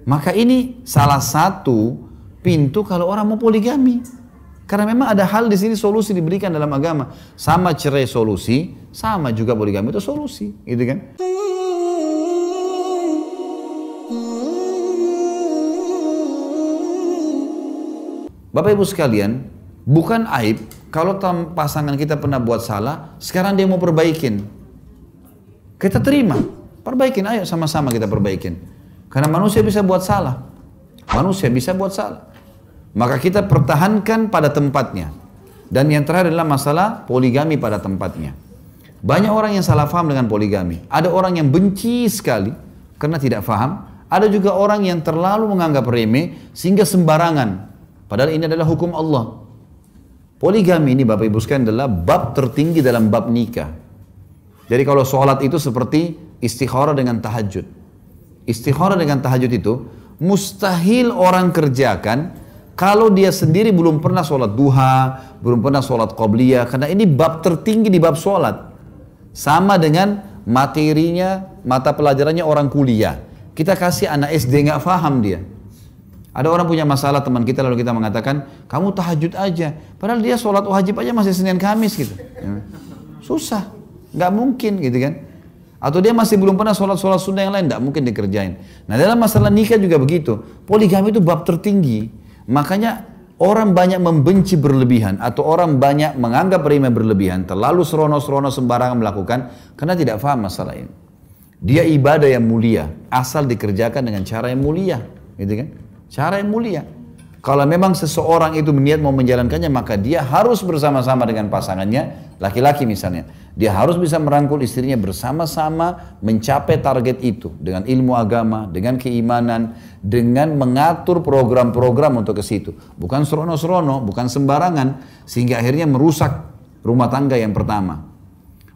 Maka ini salah satu pintu kalau orang mau poligami. Karena memang ada hal di sini solusi diberikan dalam agama. Sama cerai solusi, sama juga poligami itu solusi, gitu kan? Bapak Ibu sekalian, bukan aib kalau pasangan kita pernah buat salah, sekarang dia mau perbaikin. Kita terima, perbaikin, ayo sama-sama kita perbaikin. Karena manusia bisa buat salah. Manusia bisa buat salah. Maka kita pertahankan pada tempatnya. Dan yang terakhir adalah masalah poligami pada tempatnya. Banyak orang yang salah faham dengan poligami. Ada orang yang benci sekali karena tidak faham. Ada juga orang yang terlalu menganggap remeh sehingga sembarangan. Padahal ini adalah hukum Allah. Poligami ini Bapak Ibu sekalian adalah bab tertinggi dalam bab nikah. Jadi kalau sholat itu seperti istikharah dengan tahajud. Istikharah dengan tahajud itu mustahil orang kerjakan kalau dia sendiri belum pernah sholat duha, belum pernah sholat qobliyah. Karena ini bab tertinggi di bab sholat. Sama dengan materinya, mata pelajarannya orang kuliah. Kita kasih anak SD nggak paham dia. Ada orang punya masalah teman kita lalu kita mengatakan, kamu tahajud aja. Padahal dia sholat wajib aja masih Senin Kamis gitu. Susah, nggak mungkin gitu kan. Atau dia masih belum pernah sholat sunnah yang lain, nggak mungkin dikerjain. Nah dalam masalah nikah juga begitu. Poligami itu bab tertinggi. Makanya orang banyak membenci berlebihan atau orang banyak menganggap remeh berlebihan. Terlalu serono-serono sembarangan melakukan karena tidak paham masalah ini. Dia ibadah yang mulia, asal dikerjakan dengan cara yang mulia. Gitu kan? Cara yang mulia. Kalau memang seseorang itu niat mau menjalankannya, maka dia harus bersama-sama dengan pasangannya, laki-laki misalnya. Dia harus bisa merangkul istrinya bersama-sama mencapai target itu. Dengan ilmu agama, dengan keimanan, dengan mengatur program-program untuk ke situ. Bukan serono-serono, bukan sembarangan, sehingga akhirnya merusak rumah tangga yang pertama.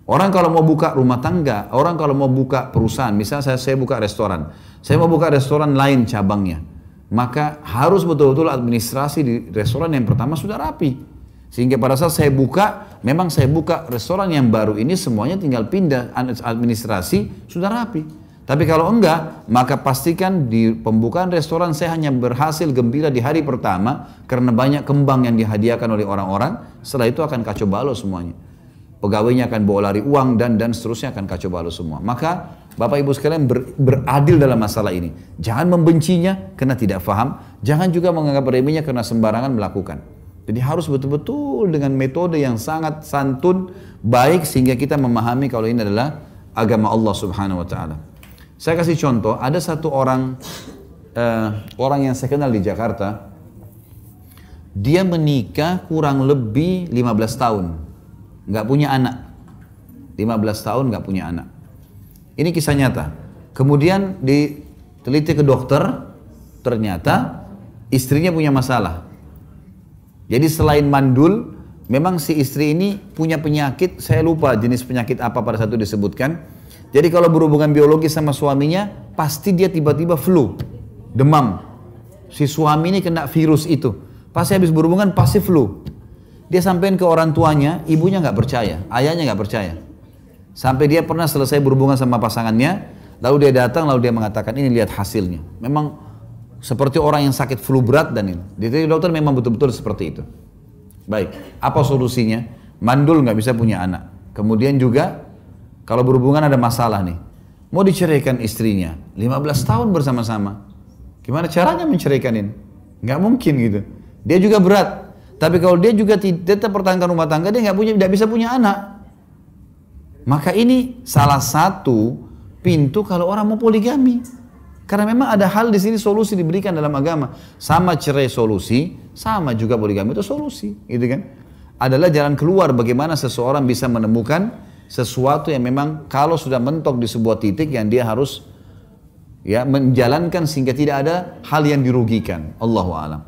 Orang kalau mau buka rumah tangga, orang kalau mau buka perusahaan, misalnya saya buka restoran. Saya mau buka restoran lain cabangnya. Maka harus betul-betul administrasi di restoran yang pertama sudah rapi. Sehingga pada saat saya buka, memang saya buka restoran yang baru ini semuanya tinggal pindah administrasi sudah rapi. Tapi kalau enggak, maka pastikan di pembukaan restoran saya hanya berhasil gembira di hari pertama karena banyak kembang yang dihadiahkan oleh orang-orang. Setelah itu akan kacau balau semuanya. Pegawainya akan bawa lari uang dan seterusnya akan kacau balau semua. Maka Bapak Ibu sekalian beradil dalam masalah ini. Jangan membencinya karena tidak faham. Jangan juga menganggap remehnya karena sembarangan melakukan. Jadi harus betul-betul dengan metode yang sangat santun, baik sehingga kita memahami kalau ini adalah agama Allah Subhanahu wa Ta'ala. Saya kasih contoh, ada satu orang yang saya kenal di Jakarta. Dia menikah kurang lebih 15 tahun. Nggak punya anak. 15 tahun nggak punya anak. Ini kisah nyata. Kemudian diteliti ke dokter, ternyata istrinya punya masalah. Jadi selain mandul, memang si istri ini punya penyakit, saya lupa jenis penyakit apa pada saat itu disebutkan. Jadi kalau berhubungan biologi sama suaminya, pasti dia tiba-tiba flu, demam. Si suami ini kena virus itu. Pasti habis berhubungan, pasti flu. Dia sampein ke orang tuanya, ibunya nggak percaya, ayahnya nggak percaya. Sampai dia pernah selesai berhubungan sama pasangannya, lalu dia datang, lalu dia mengatakan, ini lihat hasilnya. Memang seperti orang yang sakit flu berat dan ini. Jadi dokter memang betul-betul seperti itu. Baik, apa solusinya? Mandul nggak bisa punya anak. Kemudian juga, kalau berhubungan ada masalah nih. Mau diceraikan istrinya, 15 tahun bersama-sama. Gimana caranya menceraikan ini? Nggak mungkin gitu. Dia juga berat. Tapi kalau dia juga tetap pertahankan rumah tangga, dia nggak bisa punya anak. Maka ini salah satu pintu kalau orang mau poligami. Karena memang ada hal di sini solusi diberikan dalam agama. Sama cerai solusi, sama juga poligami itu solusi, gitu kan? Adalah jalan keluar bagaimana seseorang bisa menemukan sesuatu yang memang kalau sudah mentok di sebuah titik yang dia harus menjalankan sehingga tidak ada hal yang dirugikan. Allahu a'lam.